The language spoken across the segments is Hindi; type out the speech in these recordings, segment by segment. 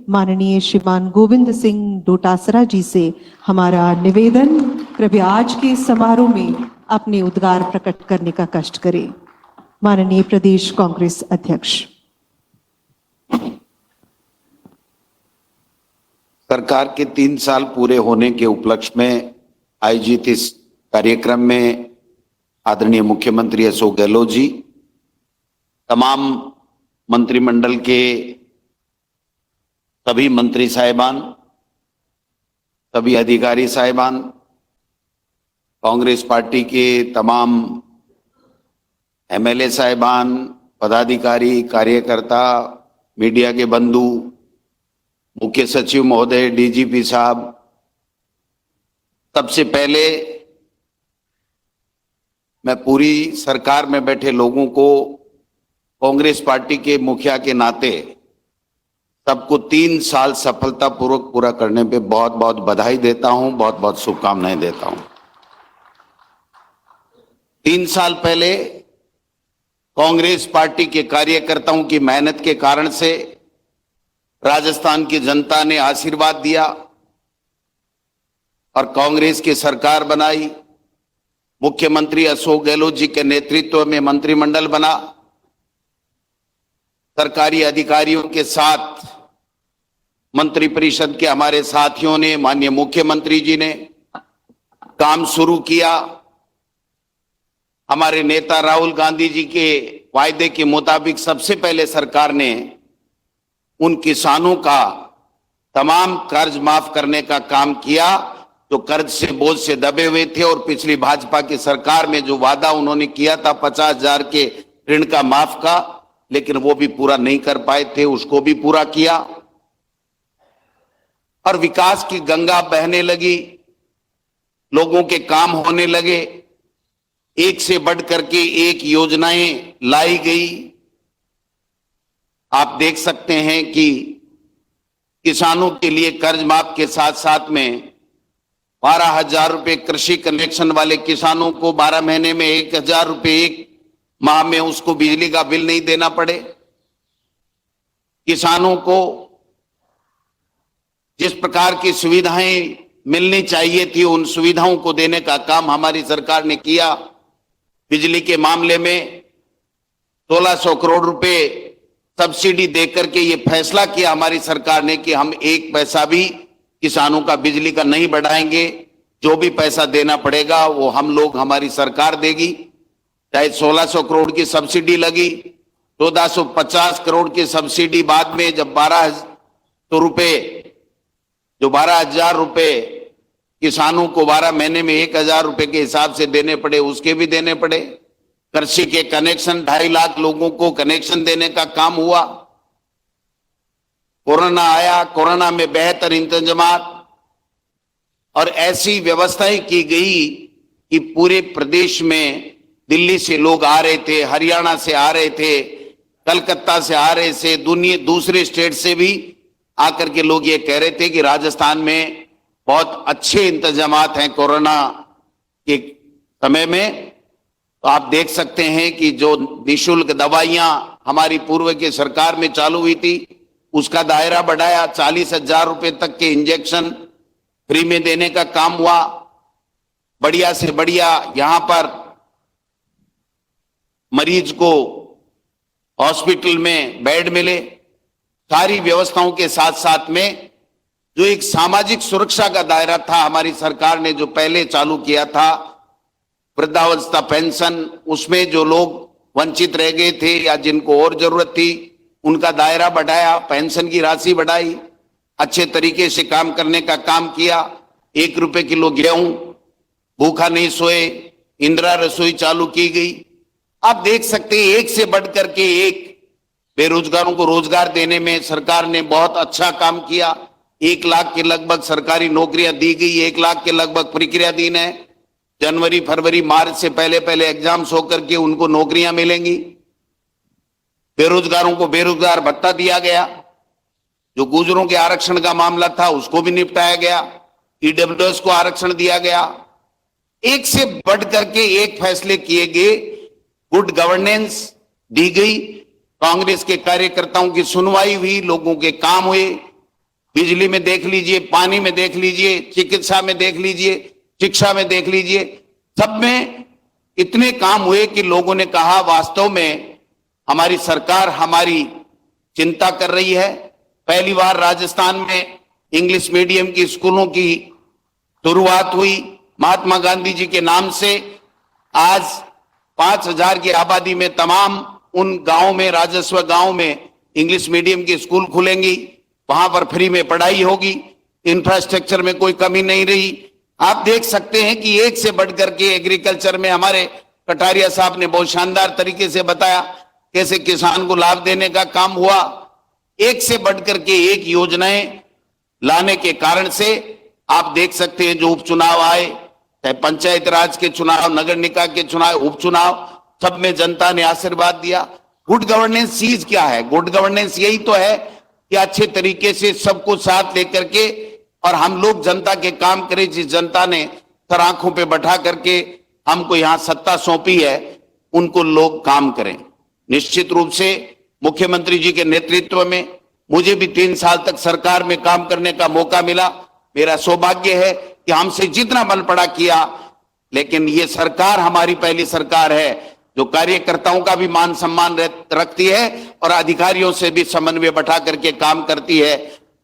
माननीय श्रीमान गोविंद सिंह डोटासरा जी से हमारा निवेदन, कृपया आज के समारोह में अपने उद्गार प्रकट करने का कष्ट करें। माननीय प्रदेश कांग्रेस अध्यक्ष। सरकार के 3 साल पूरे होने के उपलक्ष्य में आयोजित इस कार्यक्रम में आदरणीय मुख्यमंत्री अशोक गहलोत जी, तमाम मंत्रिमंडल के सभी मंत्री साहिबान, सभी अधिकारी साहिबान, कांग्रेस पार्टी के तमाम एमएलए साहिबान, पदाधिकारी, कार्यकर्ता, मीडिया के बंधु, मुख्य सचिव महोदय, डीजीपी साहब, सबसे पहले मैं पूरी सरकार में बैठे लोगों को कांग्रेस पार्टी के मुखिया के नाते सबको 3 साल सफलतापूर्वक पूरा करने पे बहुत बहुत बधाई देता हूं, बहुत बहुत शुभकामनाएं देता हूं। 3 साल पहले कांग्रेस पार्टी के कार्यकर्ताओं की मेहनत के कारण से राजस्थान की जनता ने आशीर्वाद दिया और कांग्रेस की सरकार बनाई। मुख्यमंत्री अशोक गहलोत जी के नेतृत्व में मंत्रिमंडल बना। सरकारी अधिकारियों के साथ मंत्रिपरिषद के हमारे साथियों ने, माननीय मुख्यमंत्री जी ने काम शुरू किया। हमारे नेता राहुल गांधी जी के वायदे के मुताबिक सबसे पहले सरकार ने उन किसानों का तमाम कर्ज माफ करने का काम किया जो कर्ज से बोझ से दबे हुए थे। और पिछली भाजपा की सरकार में जो वादा उन्होंने किया था 50,000 के ऋण का माफ का, लेकिन वो भी पूरा नहीं कर पाए थे, उसको भी पूरा किया। और विकास की गंगा बहने लगी, लोगों के काम होने लगे, एक से बढ़ करके एक योजनाएं लाई गई। आप देख सकते हैं कि किसानों के लिए कर्ज माफ के साथ साथ में 12,000 रुपए कृषि कनेक्शन वाले किसानों को 12 महीने में 1,000 रुपए एक माह में उसको बिजली का बिल नहीं देना पड़े। किसानों को जिस प्रकार की सुविधाएं मिलनी चाहिए थी उन सुविधाओं को देने का काम हमारी सरकार ने किया। बिजली के मामले में 1600 करोड़ रुपए सब्सिडी देकर के ये फैसला किया हमारी सरकार ने कि हम 1 पैसा भी किसानों का बिजली का नहीं बढ़ाएंगे। जो भी पैसा देना पड़ेगा वो हम लोग, हमारी सरकार देगी। चाहे 1600 करोड़ की सब्सिडी लगी, 1450 करोड़ की सब्सिडी बाद में जब 12,000 रुपए किसानों को 12 महीने में 1,000 रुपए के हिसाब से देने पड़े, उसके भी देने पड़े। कृषि के कनेक्शन 2.5 लाख लोगों को कनेक्शन देने का काम हुआ। कोरोना आया, कोरोना में बेहतर इंतजामात और ऐसी व्यवस्थाएं की गई कि पूरे प्रदेश में दिल्ली से लोग आ रहे थे, हरियाणा से आ रहे थे, कलकत्ता से आ रहे थे, दूसरे स्टेट से भी आकर के लोग ये कह रहे थे कि राजस्थान में बहुत अच्छे इंतजामात हैं कोरोना के समय में। तो आप देख सकते हैं कि जो निःशुल्क दवाइयां हमारी पूर्व की सरकार में चालू हुई थी उसका दायरा बढ़ाया, 40,000 रुपए तक के इंजेक्शन फ्री में देने का काम हुआ। बढ़िया से बढ़िया यहां पर मरीज को हॉस्पिटल में बेड मिले। सारी व्यवस्थाओं के साथ साथ में जो एक सामाजिक सुरक्षा का दायरा था हमारी सरकार ने जो पहले चालू किया था, वृद्धावस्था पेंशन, उसमें जो लोग वंचित रह गए थे या जिनको और जरूरत थी उनका दायरा बढ़ाया, पेंशन की राशि बढ़ाई, अच्छे तरीके से काम करने का काम किया। 1 रुपए किलो गेहूं, भूखा नहीं सोए, इंदिरा रसोई चालू की गई। आप देख सकते हैं एक से बढ़कर के एक बेरोजगारों को रोजगार देने में सरकार ने बहुत अच्छा काम किया। 1 लाख के लगभग सरकारी नौकरियां दी गई, 1 लाख के लगभग प्रक्रियाधीन है। जनवरी, फरवरी, मार्च से पहले एग्जाम्स होकर के उनको नौकरियां मिलेंगी। बेरोजगारों को बेरोजगार भत्ता दिया गया। जो गुजरों के आरक्षण का मामला था उसको भी निपटाया गया। ईडब्ल्यूएस को आरक्षण दिया गया। एक से बढ़ करके एक फैसले किए गए, गुड गवर्नेंस दी गई। कांग्रेस के कार्यकर्ताओं की सुनवाई हुई, लोगों के काम हुए। बिजली में देख लीजिए, पानी में देख लीजिए, चिकित्सा में देख लीजिए, शिक्षा में देख लीजिए, सब में इतने काम हुए कि लोगों ने कहा वास्तव में हमारी सरकार हमारी चिंता कर रही है। पहली बार राजस्थान में इंग्लिश मीडियम की स्कूलों की शुरुआत हुई महात्मा गांधी जी के नाम से। आज 5,000 की आबादी में तमाम उन गांवों में, राजस्व गांव में इंग्लिश मीडियम की स्कूल खुलेंगी, वहां पर फ्री में पढ़ाई होगी, इंफ्रास्ट्रक्चर में कोई कमी नहीं रही। आप देख सकते हैं कि एक से बढ़कर के एग्रीकल्चर में हमारे कटारिया साहब ने बहुत शानदार तरीके से बताया कैसे किसान को लाभ देने का काम हुआ। एक से बढ़कर के एक योजनाएं लाने के कारण से आप देख सकते हैं जो उपचुनाव आए, चाहे पंचायत राज के चुनाव, नगर निकाय के चुनाव, उपचुनाव, सब में जनता ने आशीर्वाद दिया। गुड गवर्नेंस चीज क्या है? गुड गवर्नेंस यही तो है कि अच्छे तरीके से सबको साथ लेकर के और हम लोग जनता के काम करें। जिस जनता ने सर आंखों पे बैठा करके हमको यहां सत्ता सौंपी है, उनको लोग काम करें। निश्चित रूप से मुख्यमंत्री जी के नेतृत्व में मुझे भी 3 साल तक सरकार में काम करने का मौका मिला। मेरा सौभाग्य है कि हमसे जितना बल पड़ा किया, लेकिन ये सरकार हमारी पहली सरकार है जो कार्यकर्ताओं का भी मान सम्मान रखती है और अधिकारियों से भी समन्वय बैठा करके काम करती है।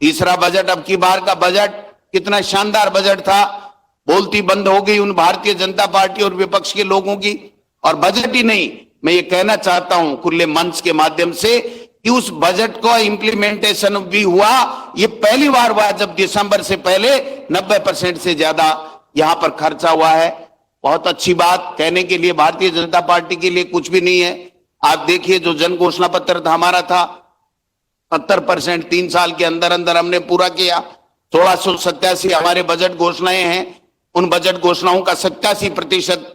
तीसरा बजट, अब की बार का बजट कितना शानदार बजट था। बोलती बंद हो गई उन भारतीय जनता पार्टी और विपक्ष के लोगों की। और बजट ही नहीं, मैं ये कहना चाहता हूं खुले मंच के माध्यम से कि उस बजट को इम्प्लीमेंटेशन भी हुआ। ये पहली बार हुआ जब दिसंबर से पहले 90% से ज्यादा यहां पर खर्चा हुआ है। बहुत अच्छी बात, कहने के लिए भारतीय जनता पार्टी के लिए कुछ भी नहीं है। आप देखिए जो जन घोषणा पत्र था हमारा था 70% 3 साल के अंदर अंदर हमने पूरा किया। 1687 हमारे बजट घोषणाएं हैं, उन बजट घोषणाओं का 87%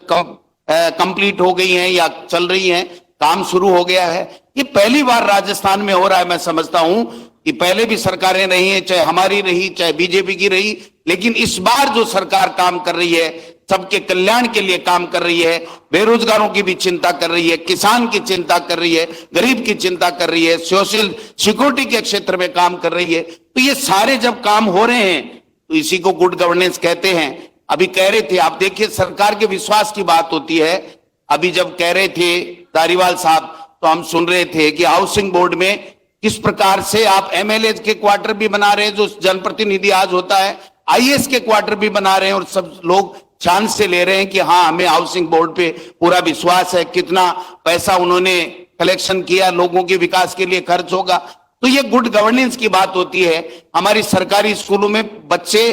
कंप्लीट हो गई हैं या चल रही हैं, काम शुरू हो गया है। ये पहली बार राजस्थान में हो रहा है। मैं समझता हूं कि पहले भी सरकारें रही हैं, चाहे हमारी रही चाहे बीजेपी की रही, लेकिन इस बार जो सरकार काम कर रही है सबके कल्याण के लिए काम कर रही है। बेरोजगारों की भी चिंता कर रही है, किसान की चिंता कर रही है, गरीब की चिंता कर रही है, सोशल सिक्योरिटी के क्षेत्र में काम कर रही है। तो ये सारे जब काम हो रहे हैं तो इसी को गुड गवर्नेंस कहते हैं। अभी कह रहे थे, आप देखिए सरकार के विश्वास की बात होती है। अभी जब कह रहे थे धारीवाल साहब, तो हम सुन रहे थे कि हाउसिंग बोर्ड में किस प्रकार से आप एमएलए के क्वार्टर भी बना रहे हैं, जो जनप्रतिनिधि आज होता है, आईएएस के क्वार्टर भी बना रहे हैं और सब लोग चांस से ले रहे हैं कि हाँ हमें हाउसिंग बोर्ड पे पूरा विश्वास है, कितना पैसा उन्होंने कलेक्शन किया, लोगों के विकास के लिए खर्च होगा। तो ये गुड गवर्नेंस की बात होती है। हमारी सरकारी स्कूलों में बच्चे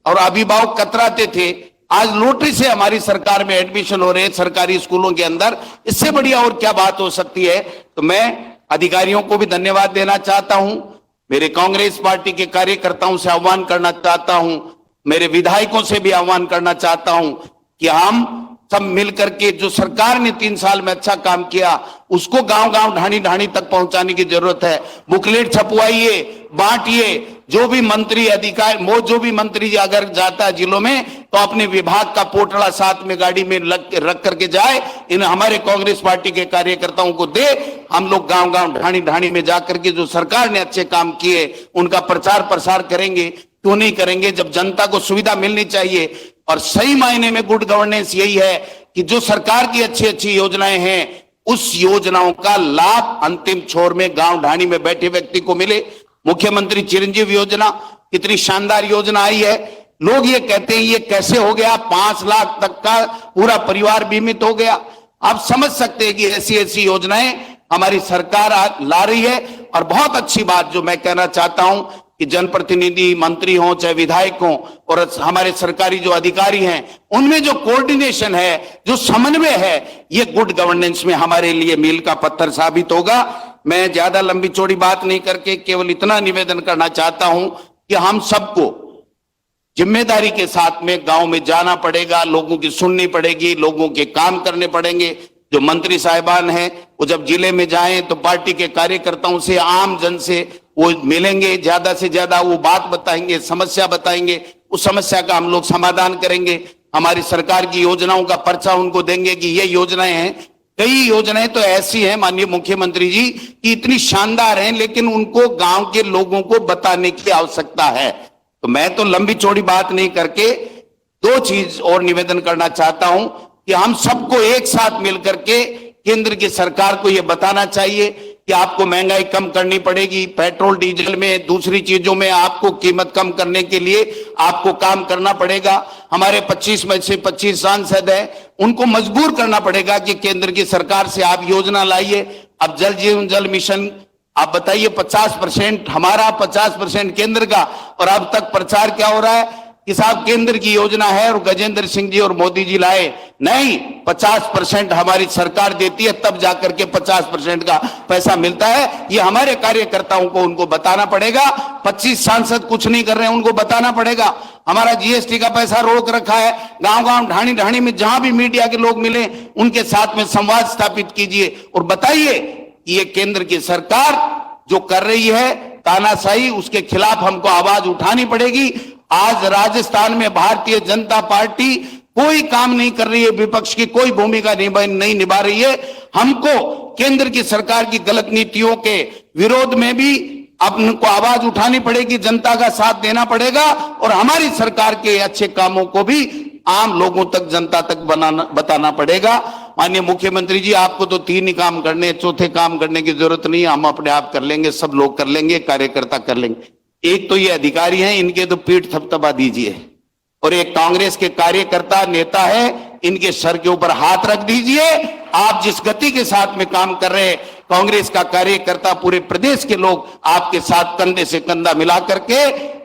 और अभिभावक कतराते थे, आज लॉटरी से हमारी सरकार में एडमिशन हो रहे हैं सरकारी स्कूलों के अंदर। इससे बढ़िया और क्या बात हो सकती है। तो मैं अधिकारियों को भी धन्यवाद देना चाहता हूं, मेरे कांग्रेस पार्टी के कार्यकर्ताओं से आह्वान करना चाहता हूं, मेरे विधायकों से भी आह्वान करना चाहता हूं कि हम सब मिलकर के जो सरकार ने 3 साल में अच्छा काम किया उसको गांव गांव ढाणी ढाणी तक पहुंचाने की जरूरत है। बुकलेट छपवाइए, बांटिए। जो भी मंत्री अधिकारी, जो भी मंत्री अगर जाता है जिलों में तो अपने विभाग का पोटला साथ में गाड़ी में रख करके जाए, इन हमारे कांग्रेस पार्टी के कार्यकर्ताओं को दे। हम लोग गांव गांव ढाणी ढाणी में जाकर के जो सरकार ने अच्छे काम किए उनका प्रचार प्रसार करेंगे। क्यों नहीं करेंगे, जब जनता को सुविधा मिलनी चाहिए। और सही मायने में गुड गवर्नेंस यही है कि जो सरकार की अच्छी अच्छी योजनाएं हैं उस योजनाओं का लाभ अंतिम छोर में गांव ढाणी में बैठे व्यक्ति को मिले। मुख्यमंत्री चिरंजीव योजना कितनी शानदार योजना आई है। लोग ये कहते हैं ये कैसे हो गया, 5 लाख तक का पूरा परिवार बीमित हो गया। आप समझ सकते हैं कि ऐसी ऐसी योजनाएं हमारी सरकार ला रही है। और बहुत अच्छी बात जो मैं कहना चाहता हूं कि जनप्रतिनिधि, मंत्री हो चाहे विधायक हो और हमारे सरकारी जो अधिकारी हैं, उनमें जो कोऑर्डिनेशन है, जो समन्वय है, ये गुड गवर्नेंस में हमारे लिए मील का पत्थर साबित होगा। मैं ज्यादा लंबी चौड़ी बात नहीं करके केवल इतना निवेदन करना चाहता हूं कि हम सबको जिम्मेदारी के साथ में गांव में जाना पड़ेगा, लोगों की सुननी पड़ेगी, लोगों के काम करने पड़ेंगे। जो मंत्री साहिबान हैं वो जब जिले में जाएं तो पार्टी के कार्यकर्ताओं से, आम जन से वो मिलेंगे, ज्यादा से ज्यादा वो बात बताएंगे, समस्या बताएंगे, उस समस्या का हम लोग समाधान करेंगे। हमारी सरकार की योजनाओं का पर्चा उनको देंगे कि ये योजनाएं हैं, कई योजनाएं तो ऐसी हैं माननीय मुख्यमंत्री जी कि इतनी शानदार हैं, लेकिन उनको गांव के लोगों को बताने की आवश्यकता है। तो मैं तो लंबी चौड़ी बात नहीं करके दो चीज और निवेदन करना चाहता हूं कि हम सबको एक साथ मिलकर के केंद्र की सरकार को यह बताना चाहिए कि आपको महंगाई कम करनी पड़ेगी, पेट्रोल डीजल में, दूसरी चीजों में आपको कीमत कम करने के लिए आपको काम करना पड़ेगा। हमारे 25 में से 25 सांसद हैं, उनको मजबूर करना पड़ेगा कि केंद्र की सरकार से आप योजना लाइए। अब जल जीवन जल मिशन आप बताइए, 50% हमारा, 50% केंद्र का, और अब तक प्रचार क्या हो रहा है कि साहब केंद्र की योजना है और गजेंद्र सिंह जी और मोदी जी लाए। नहीं, 50% हमारी सरकार देती है, तब जाकर के 50% का पैसा मिलता है। ये हमारे कार्यकर्ताओं को उनको बताना पड़ेगा। 25 सांसद कुछ नहीं कर रहे हैं, उनको बताना पड़ेगा। हमारा जीएसटी का पैसा रोक रखा है। गांव गांव ढाणी ढाणी में जहां भी मीडिया के लोग मिले उनके साथ में संवाद स्थापित कीजिए और बताइए कि ये केंद्र की सरकार जो कर रही है तानाशाही, उसके खिलाफ हमको आवाज उठानी पड़ेगी। आज राजस्थान में भारतीय जनता पार्टी कोई काम नहीं कर रही है, विपक्ष की कोई भूमिका नहीं निभा रही है। हमको केंद्र की सरकार की गलत नीतियों के विरोध में भी अपने आवाज उठानी पड़ेगी, जनता का साथ देना पड़ेगा और हमारी सरकार के अच्छे कामों को भी आम लोगों तक, जनता तक बताना पड़ेगा। माननीय मुख्यमंत्री जी, आपको तो 3 ही काम करने, चौथे काम करने की जरूरत नहीं है। हम अपने आप कर लेंगे, सब लोग कर लेंगे, कार्यकर्ता कर लेंगे। एक तो ये अधिकारी हैं, इनके तो पीठ थपथपा दीजिए, और एक कांग्रेस के कार्यकर्ता नेता है, इनके सर के ऊपर हाथ रख दीजिए। आप जिस गति के साथ में काम कर रहे हैं, कांग्रेस का कार्यकर्ता, पूरे प्रदेश के लोग आपके साथ कंधे से कंधा मिला करके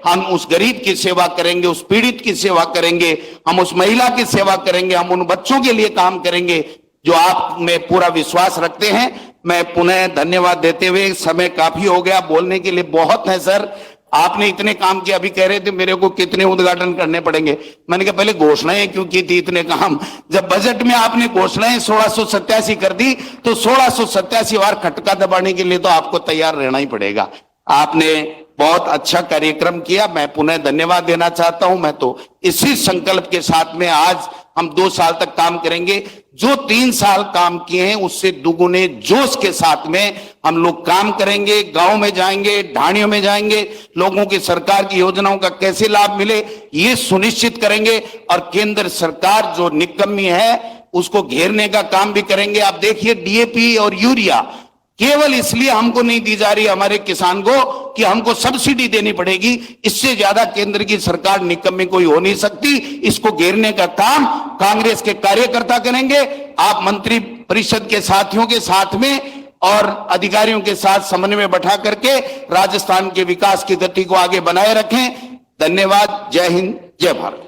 हम उस गरीब की सेवा करेंगे, उस पीड़ित की सेवा करेंगे, हम उस महिला की सेवा करेंगे, हम उन बच्चों के लिए काम करेंगे जो आप में पूरा विश्वास रखते हैं। मैं पुनः धन्यवाद देते हुए, समय काफी हो गया, बोलने के लिए बहुत है सर, आपने इतने काम किया। अभी कह रहे थे मेरे को कितने उद्घाटन करने पड़ेंगे, मैंने कहा पहले घोषणाएं क्यों की थी इतने काम। जब बजट में आपने घोषणाएं 1687 कर दी तो 1687 बार खटका दबाने के लिए तो आपको तैयार रहना ही पड़ेगा। आपने बहुत अच्छा कार्यक्रम किया, मैं पुनः धन्यवाद देना चाहता हूं। मैं तो इसी संकल्प के साथ में आज हम 2 साल तक काम करेंगे। जो 3 साल काम किए हैं उससे दुगुने जोश के साथ में हम लोग काम करेंगे। गांव में जाएंगे, ढाणियों में जाएंगे, लोगों की सरकार की योजनाओं का कैसे लाभ मिले ये सुनिश्चित करेंगे, और केंद्र सरकार जो निकम्मी है उसको घेरने का काम भी करेंगे। आप देखिए, डीएपी और यूरिया केवल इसलिए हमको नहीं दी जा रही हमारे किसान को कि हमको सब्सिडी देनी पड़ेगी। इससे ज्यादा केंद्र की सरकार निकम्मी कोई हो नहीं सकती। इसको घेरने का काम कांग्रेस के कार्यकर्ता करेंगे। आप मंत्री परिषद के साथियों के साथ में और अधिकारियों के साथ समन्वय बैठा करके राजस्थान के विकास की गति को आगे बनाए रखें। धन्यवाद। जय हिंद, जय भारत।